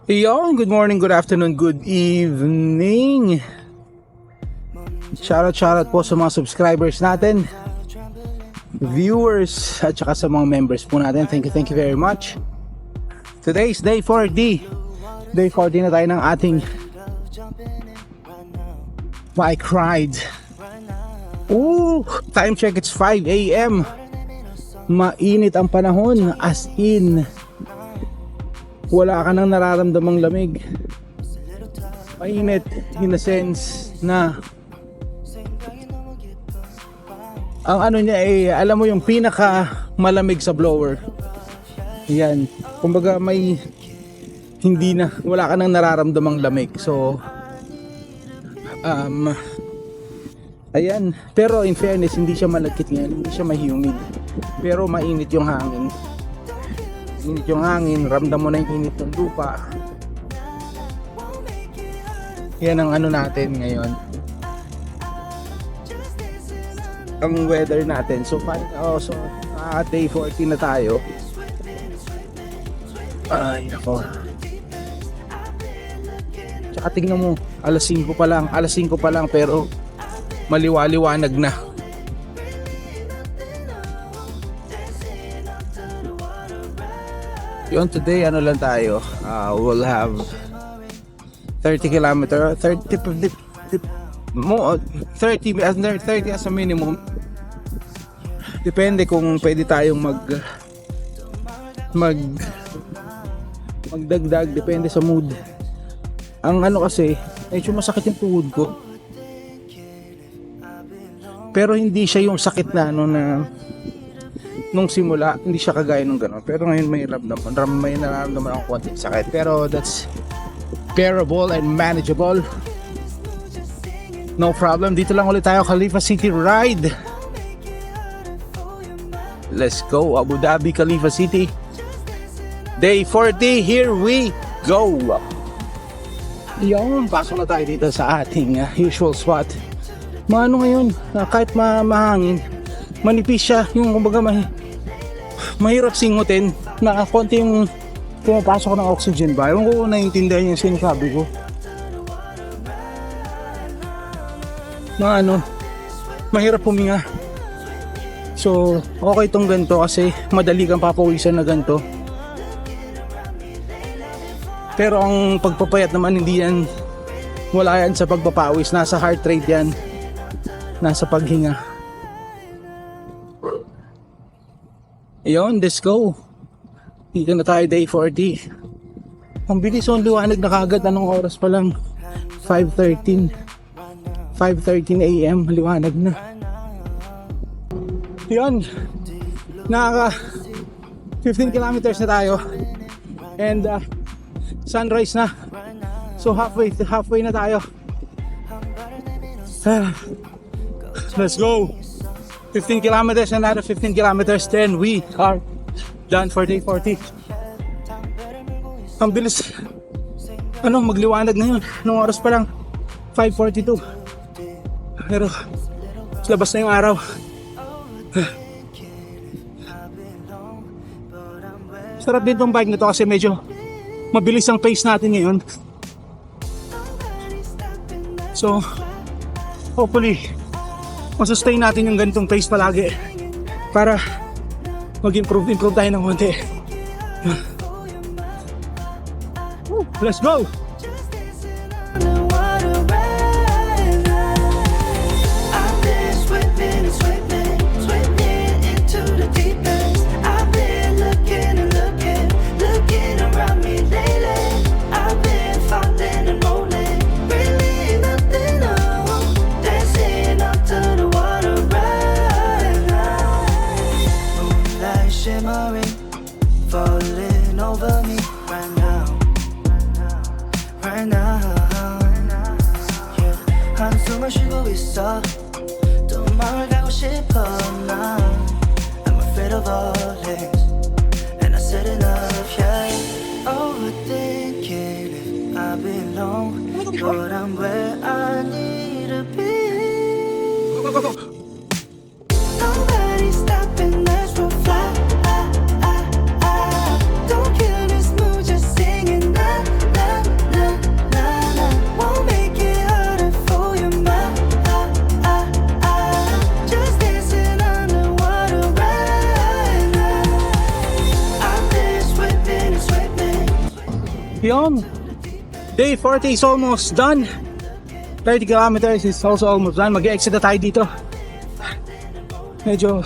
Yon, good morning, good afternoon, good evening. Shoutout po sa mga subscribers natin, viewers, at saka sa mga members po natin. Thank you very much. Today is day 40. Day 40 na tayo ng ating bike ride. Ooh, time check, it's 5 a.m. Mainit ang panahon, as in wala ka nang nararamdamang lamig. Mainit in a sense na ang ano niya alam mo yung pinaka malamig sa blower. Yan. Kumbaga may wala ka nang nararamdamang lamig. So ayan. Pero in fairness, hindi siya malagkit ngayon, hindi siya mahumid. Pero mainit yung hangin. Init yung hangin, ramdam mo na yung init ng lupa. Yan ang ano natin ngayon, ang weather natin. So day 14 na tayo. Ay nako. Tsaka tingnan mo, alas 5 pa lang pero maliwaliwanag na. Yun, today ano lang tayo, we'll have 30 as a minimum. Depende kung pwede tayong magdagdag, depende sa mood. Ang ano kasi, medyo masakit yung tuhod ko, pero hindi siya yung sakit na ano na nung simula, hindi siya kagaya nung gano'n. Pero ngayon may nararamdaman akong konting sakit. Pero that's bearable and manageable. No problem. Dito lang ulit tayo, Khalifa City ride. Let's go, Abu Dhabi, Khalifa City. Day 40, here we go. Yung, pasok na tayo dito sa ating usual spot. Maano ngayon, kahit mahangin, manipis siya, yung kumbaga mahirap singutin, na konti yung pumapasok ng oxygen ba. Ewan ko kung naiintindihan yung sinasabi ko. Mahirap huminga. So okay tong ganito kasi madali kang papawisan na ganito. Pero ang pagpapayat naman hindi yan, wala yan sa pagpapawis, nasa heart rate yan, nasa paghinga. Ayun, let's go. Dito na tayo, day 40. Ang bilis, ang liwanag na kagad. Anong oras pa lang? 5:13 a.m. liwanag na. Yun, nakaka 15 kilometers na tayo and sunrise na. So halfway na tayo. Let's go. 15 kilometers, another 15 kilometers, then we are done for day 40. Ang bilis magliwanag ngayon. Anong oras pa lang? 5:42. Pero labas na yung araw. Sarap din tong bike na to kasi medyo mabilis ang pace natin ngayon. So hopefully masustain natin yung ganitong pace palagi para mag-improve tayo ng konti. Let's go! Falling over me right now. Yeah, 한숨을 쉬고 있어. 또 마음을 가고 싶어 난. I'm afraid of all things, and I said enough. Yeah, overthinking if I belong, but I'm where I need to be. Nobody's stopping us from flying. Don't kill this mood, just singing la la. Yun. Day 40 is almost done. 30 kilometers is also almost done. Mag-exit na tayo dito. Medyo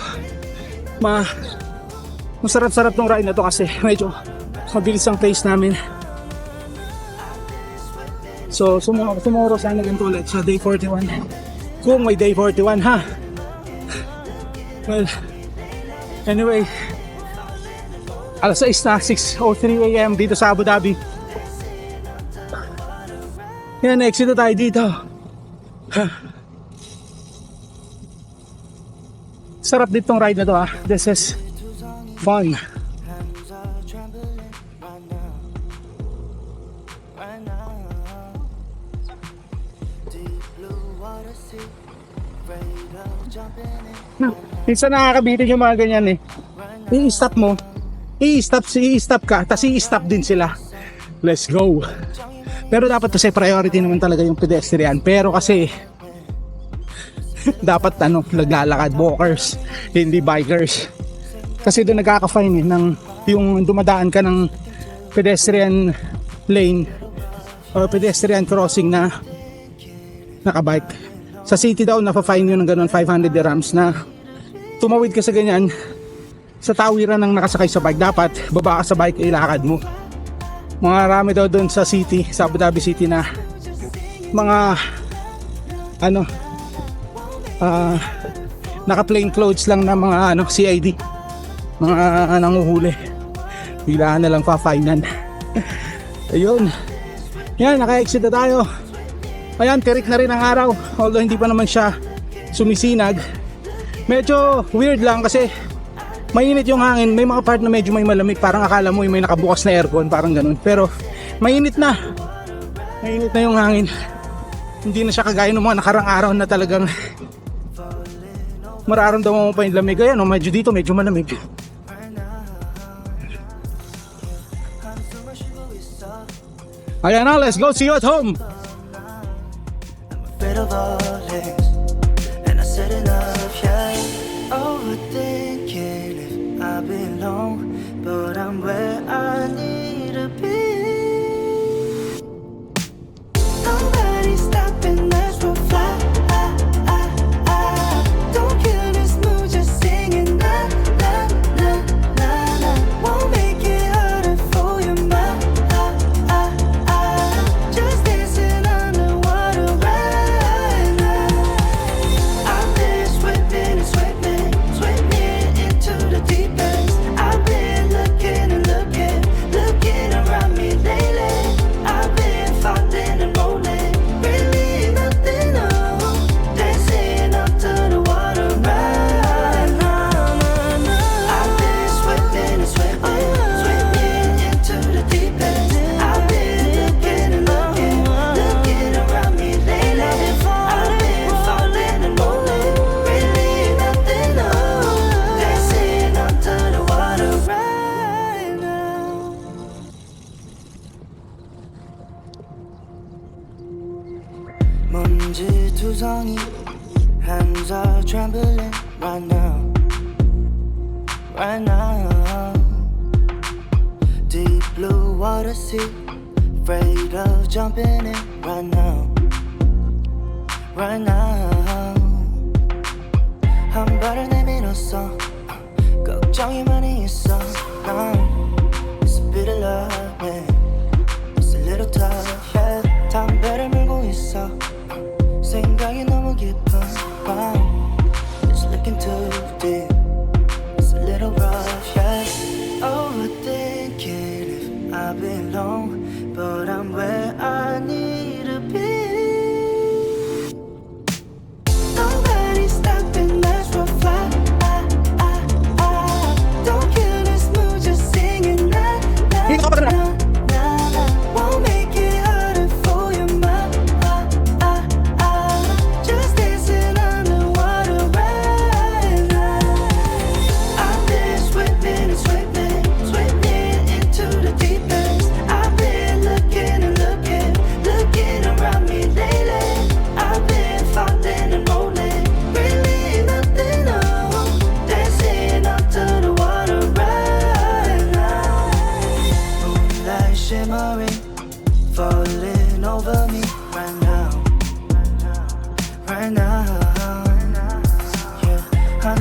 masarap-sarap tong ride na to kasi medyo mabilis ang pace namin. So sumuro sana ganito ulit sa day 41. Kung may day 41 ha. Well, anyway, alas 6 na, 6:03 AM dito sa Abu Dhabi. Yan, exit na tayo dito. Sarap ditong ride na to ha. This is fun. Minsan nakakabitin yung mga ganyan eh. I-stop mo. I-stop ka. Tapos i-stop din sila. Let's go. Pero dapat kasi priority naman talaga yung pedestrian. Pero kasi dapat naglalakad walkers, hindi bikers. Kasi doon nagkaka-fine ng yung dumadaan ka ng pedestrian lane o pedestrian crossing na nakabike. Sa city daw nafa-fine yun ng ganun 500 dirhams na tumawid ka sa ganyan sa tawiran ng nakasakay sa bike. Dapat baba ka sa bike, ilakad mo. Marami daw doon sa city, sa Abu Dhabi City na mga naka plain clothes lang na mga CID, mga nanguhuli, biglaan na lang pa-finan. Ayun, yan, naka-exit na tayo. Ayan, tirik na rin ang araw, although hindi pa naman siya sumisinag. Medyo weird lang kasi mainit yung hangin. May mga part na medyo may malamig, parang akala mo may nakabukas na aircon, parang ganun. Pero mainit na yung hangin. Hindi na siya kagaya ng mga nakarang araw na talagang mararamdaman mo pa yung lamig. Ayan, medyo dito medyo malamig. Ayan na, let's go, see you at home. Bit of all things, and I said enough, yeah. Overthinking if I belong, but I'm where I need to be. Nobody's stopping us from fly. Don't kill this mood, just singing la la la la la. Won't make it harder for your mind. Just dancing underwater right now. I've been swimming into the deep end. I've been looking and looking around me lately. I've been falling and rolling, really nothing new. Dancing up to the water right now. I've been swimming into the deep end. I've been looking and looking around me lately. I've been falling and rolling, really nothing new. Dancing up to the water right now. 먼지 투성이, hands are trembling right now, right now. Deep blue water sea, afraid of jumping in right now, right now. 한 발을 내밀었어, 걱정이 많이 있어. It's a bit of love, yeah. It's a little tough, yeah. 담배를 물고 있어, 생각이 너무 깊어. Wow, it's looking too deep. It's a little rough, yeah. Overthinking if I belong, but I'm where I need to be.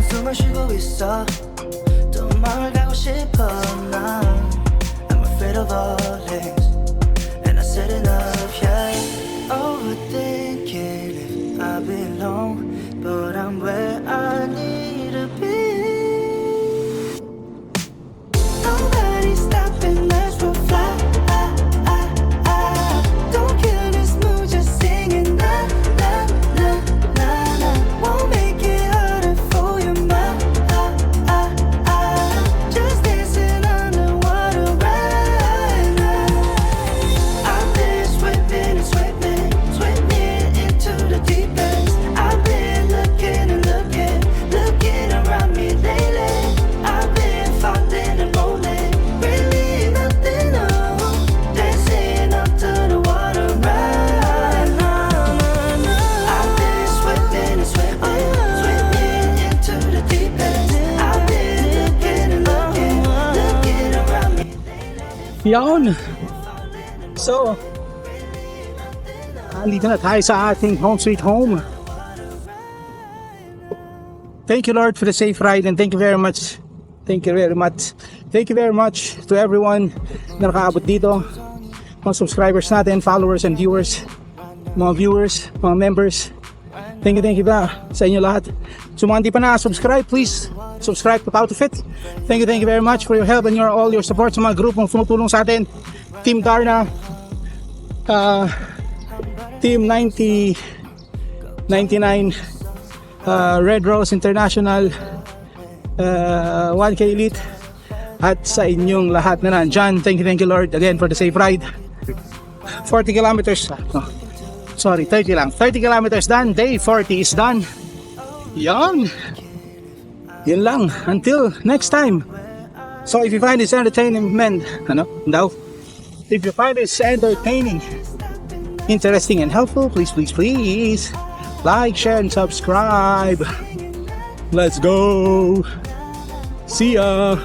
숨을 쉬고 있어 또 마음을 가고 싶어 난 I'm afraid of all things And I said enough, yeah Overthinking if I belong But I'm where I need to be Nobody's stopping us from fly Don't kill this mood, just singing na na na na na Won't make it harder for your mind Just dancing underwater right now I've been swimming and swimming, swimming into the deep end I've been looking and looking, looking around me lately I've been falling and rolling, really nothing new Dancing up to the water right now I've been swimming and swimming, swimming into the deep end I've been looking and looking, looking around me Yan. So, andito na tayo sa ating home sweet home. Thank you, Lord, for the safe ride, and thank you very much. Thank you very much. Thank you very much to everyone na nakaabot dito. Mga subscribers natin, followers and viewers, mga members. Thank you ba sa inyo lahat. So mga hindi pa na-subscribe, please subscribe to How to Fit. Thank you very much for your help and all your support sa mga grupong tumutulong sa atin. Team Darna, Team 99, Red Rose International, 1K Elite, at sa inyong lahat na nandyan. Thank you Lord again for the safe ride. 40 kilometers, 30 lang. 30 kilometers done, day 40 is done. Yan lang, until next time. So if you find this entertaining, if you find this entertaining, interesting and helpful, please like, share and subscribe. Let's go. See ya.